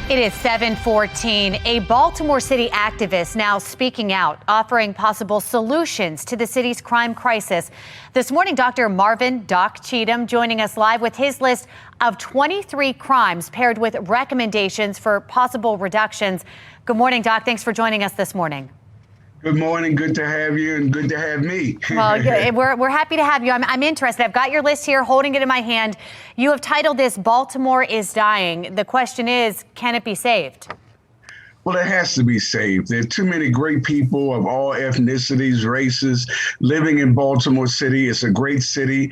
It is 7:14. A Baltimore City activist now speaking out, offering possible solutions to the city's crime crisis. This morning, Dr. Marvin "Doc" Cheatham joining us live with his list of 23 crimes paired with recommendations for possible reductions. Good morning, Doc. Thanks for joining us this morning. Good morning. Good to have you and good to have me. Well, we're happy to have you. I'm interested. I've got your list here, holding it in my hand. You have titled this "Baltimore is Dying." The question is, can it be saved? Well, it has to be saved. There are too many great people of all ethnicities, races living in Baltimore City. It's a great city.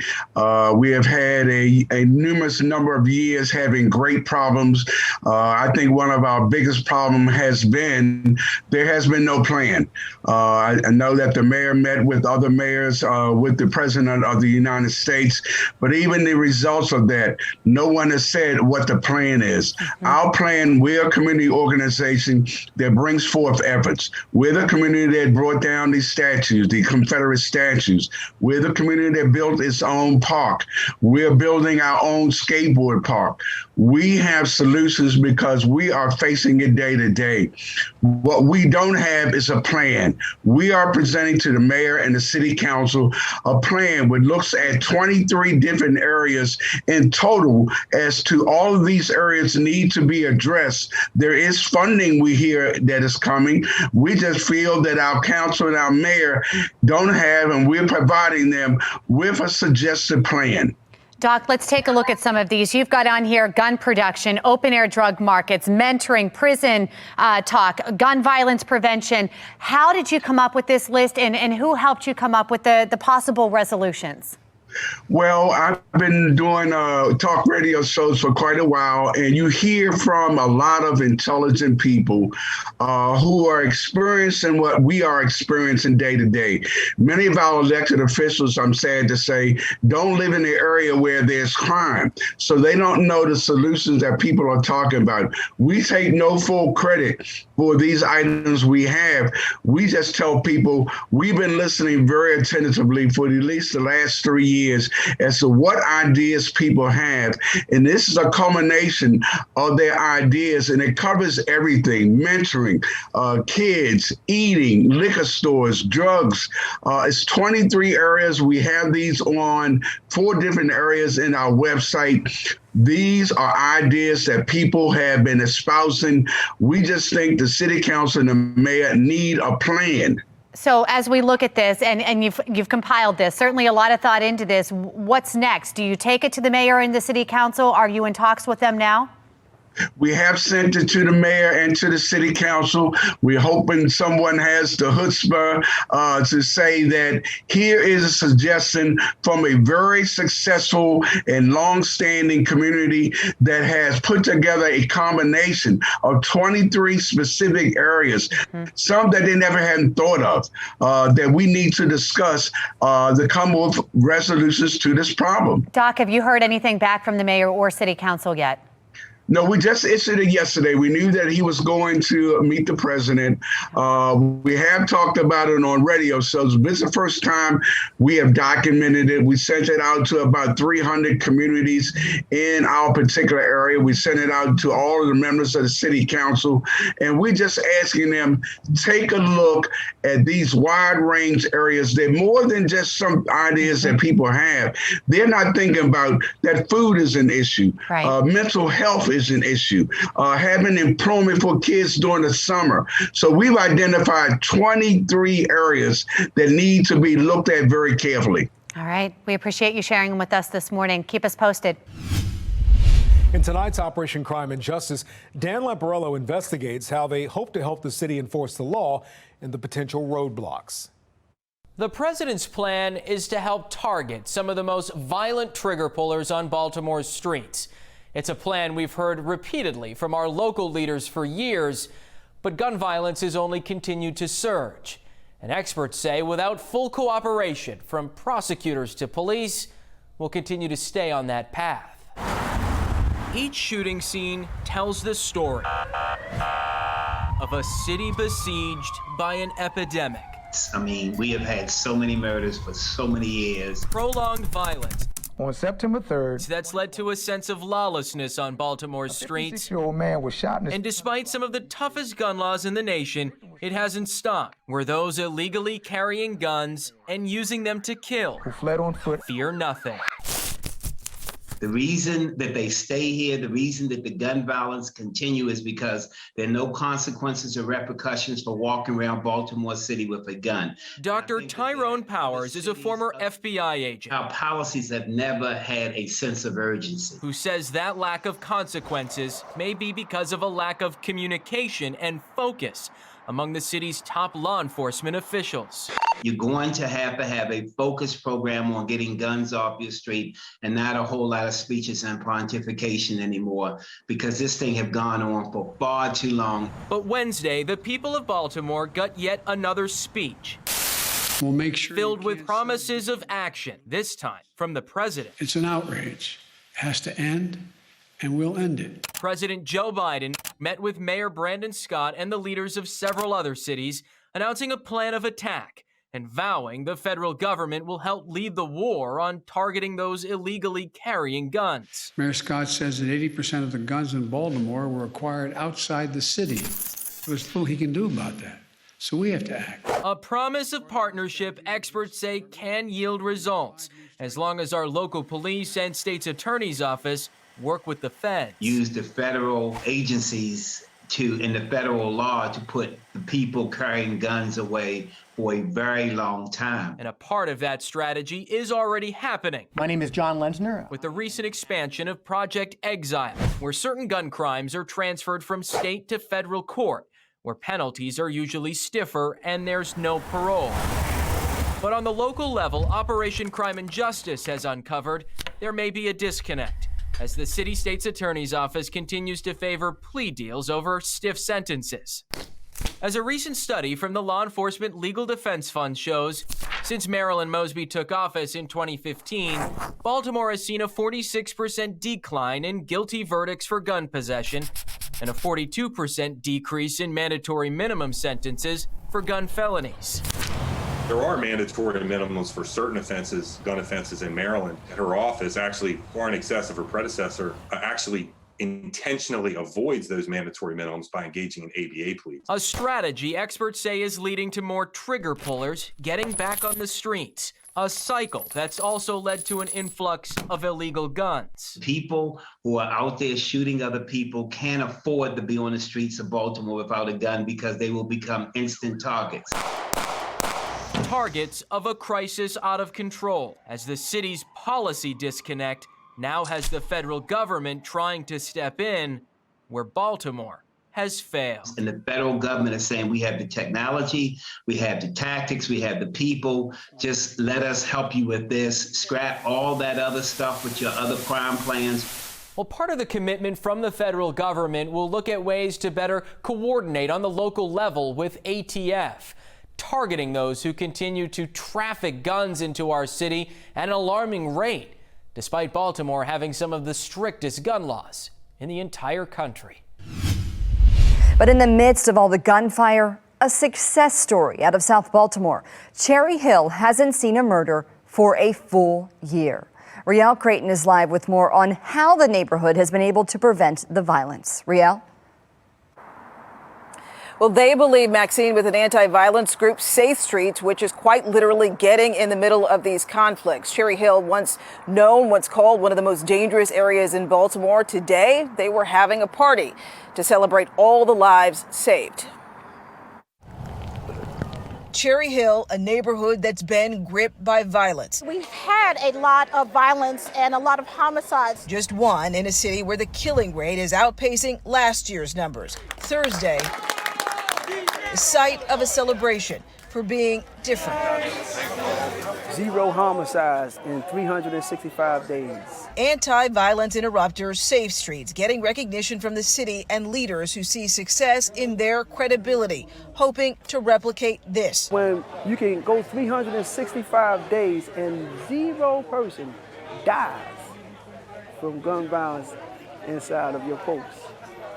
We have had a numerous number of years having great problems. I think one of our biggest problem has been there has been no plan. I know that the mayor met with other mayors, with the president of the United States, but even the results of that, no one has said what the plan is. Mm-hmm. Our plan, we're a community organization that brings forth efforts. We're the community that brought down these statues, the Confederate statues. We're the community that built its own park. We're building our own skateboard park. We have solutions because we are facing it day to day. What we don't have is a plan. We are presenting to the mayor and the city council a plan which looks at 23 different areas in total as to all of these areas need to be addressed. There is funding we hear that is coming. We just feel that our council and our mayor don't have, and we're providing them with a suggested plan. Doc, let's take a look at some of these. You've got on here gun production, open-air drug markets, mentoring, prison talk, gun violence prevention. How did you come up with this list, and who helped you come up with the possible resolutions? Well, I've been doing talk radio shows for quite a while, and you hear from a lot of intelligent people who are experiencing what we are experiencing day to day. Many of our elected officials, I'm sad to say, don't live in the area where there's crime, so they don't know the solutions that people are talking about. We take no full credit for these items we have. We just tell people we've been listening very attentively for at least the last 3 years as to what ideas people have. And this is a culmination of their ideas, and it covers everything: mentoring, kids, eating, liquor stores, drugs. It's 23 areas. We have these on 4 different areas in our website. These are ideas that people have been espousing. We just think the city council and the mayor need a plan. So as we look at this, and you've compiled this, certainly a lot of thought into this, what's next? Do you take it to the mayor and the city council? Are you in talks with them now? We have sent it to the mayor and to the city council. We're hoping someone has the chutzpah to say that here is a suggestion from a very successful and long-standing community that has put together a combination of 23 specific areas, some that they never hadn't thought of, that we need to discuss to come with resolutions to this problem. Doc, have you heard anything back from the mayor or city council yet? No, we just issued it yesterday. We knew that he was going to meet the president. We have talked about it on radio shows. This is the first time we have documented it. We sent it out to about 300 communities in our particular area. We sent it out to all of the members of the city council. And we're just asking them, take a look at these wide range areas. They're more than just some ideas that people have. They're not thinking about that food is an issue. Right. Mental health is an issue, having employment for kids during the summer. So we've identified 23 areas that need to be looked at very carefully. All right. We appreciate you sharing them with us this morning. Keep us posted. In tonight's Operation Crime and Justice, Dan Lamparello investigates how they hope to help the city enforce the law and the potential roadblocks. The president's plan is to help target some of the most violent trigger pullers on Baltimore's streets. It's a plan we've heard repeatedly from our local leaders for years, but gun violence has only continued to surge. And experts say without full cooperation from prosecutors to police, we'll continue to stay on that path. Each shooting scene tells the story of a city besieged by an epidemic. I mean, we have had so many murders for so many years. Prolonged violence, On September 3rd, that's led to a sense of lawlessness on Baltimore's streets. a 56-year-old man was shot in the... And despite some of the toughest gun laws in the nation, it hasn't stopped. Where those illegally carrying guns and using them to kill who fled on foot fear nothing. The reason that they stay here, the reason that the gun violence continue is because there are no consequences or repercussions for walking around Baltimore City with a gun. Dr. Tyrone Powers is a former FBI agent. Our policies have never had a sense of urgency. Who says that lack of consequences may be because of a lack of communication and focus among the city's top law enforcement officials. You're going to have a focused program on getting guns off your street and not a whole lot of speeches and pontification anymore, because this thing have gone on for far too long. But Wednesday, the people of Baltimore got yet another speech. We'll make sure filled with promises of action, this time from the president. It's an outrage. It has to end, and we'll end it. President Joe Biden met with Mayor Brandon Scott and the leaders of several other cities, announcing a plan of attack and vowing the federal government will help lead the war on targeting those illegally carrying guns. Mayor Scott says that 80% of the guns in Baltimore were acquired outside the city. There's little he can do about that. So we have to act. A promise of partnership experts say can yield results, as long as our local police and state's attorney's office work with the feds. Use the federal agencies in the federal law to put the people carrying guns away for a very long time. And a part of that strategy is already happening. My name is John Lensner. With the recent expansion of Project Exile, where certain gun crimes are transferred from state to federal court, where penalties are usually stiffer and there's no parole. But on the local level, Operation Crime and Justice has uncovered there may be a disconnect, as the city state's attorney's office continues to favor plea deals over stiff sentences. As a recent study from the Law Enforcement Legal Defense Fund shows, since Marilyn Mosby took office in 2015, Baltimore has seen a 46% decline in guilty verdicts for gun possession and a 42% decrease in mandatory minimum sentences for gun felonies. There are mandatory minimums for certain offenses, gun offenses in Maryland. Her office, actually far in excess of her predecessor, actually intentionally avoids those mandatory minimums by engaging in ABA pleas. A strategy experts say is leading to more trigger pullers getting back on the streets. A cycle that's also led to an influx of illegal guns. People who are out there shooting other people can't afford to be on the streets of Baltimore without a gun, because they will become instant targets. Targets of a crisis out of control, as the city's policy disconnect now has the federal government trying to step in where Baltimore has failed. And the federal government is saying, we have the technology, we have the tactics, we have the people, just let us help you with this. Scrap all that other stuff with your other crime plans. Well, part of the commitment from the federal government will look at ways to better coordinate on the local level with ATF, targeting those who continue to traffic guns into our city at an alarming rate, despite Baltimore having some of the strictest gun laws in the entire country. But in the midst of all the gunfire, a success story out of South Baltimore. Cherry Hill hasn't seen a murder for a full year. Riel Creighton is live with more on how the neighborhood has been able to prevent the violence. Riel? Well, they believe, Maxine, with an anti-violence group, Safe Streets, which is quite literally getting in the middle of these conflicts. Cherry Hill, once called one of the most dangerous areas in Baltimore. Today, they were having a party to celebrate all the lives saved. Cherry Hill, a neighborhood that's been gripped by violence. We've had a lot of violence and a lot of homicides. Just one in a city where the killing rate is outpacing last year's numbers. Thursday, the site of a celebration for being different. 0 homicides in 365 days. Anti-violence interrupter Safe Streets getting recognition from the city and leaders who see success in their credibility, hoping to replicate this. When you can go 365 days and 0 person dies from gun violence inside of your post,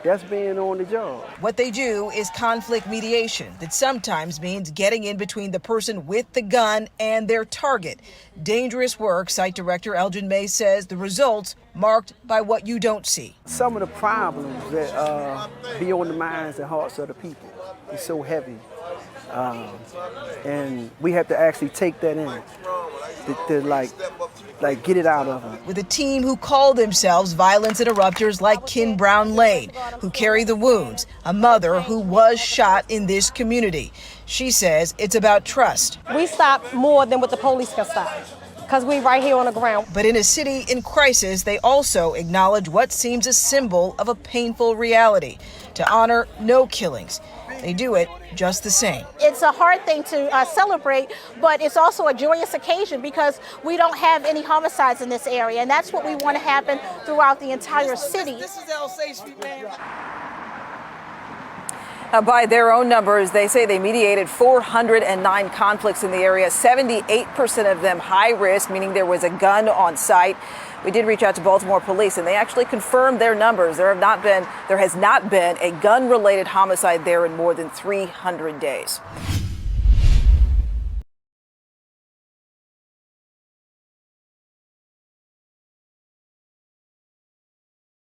That's being on the job. What they do is conflict mediation that sometimes means getting in between the person with the gun and their target. Dangerous work, site director Elgin May says the results marked by what you don't see. Some of the problems that be on the minds and hearts of the people is so heavy. And we have to actually take that in to like get it out of them. With a team who call themselves violence interrupters like Kin Brown Lane, who carry the wounds, a mother who was shot in this community. She says it's about trust. We stop more than what the police can stop because we right here on the ground. But in a city in crisis, they also acknowledge what seems a symbol of a painful reality, to honor no killings. They do it just the same. It's a hard thing to celebrate, but it's also a joyous occasion because we don't have any homicides in this area, and that's what we want to happen throughout the entire city. This is L.A. Street, man. By their own numbers, they say they mediated 409 conflicts in the area, 78% of them high risk, meaning there was a gun on site. We did reach out to Baltimore police, and they actually confirmed their numbers. There has not been a gun-related homicide there in more than 300 days.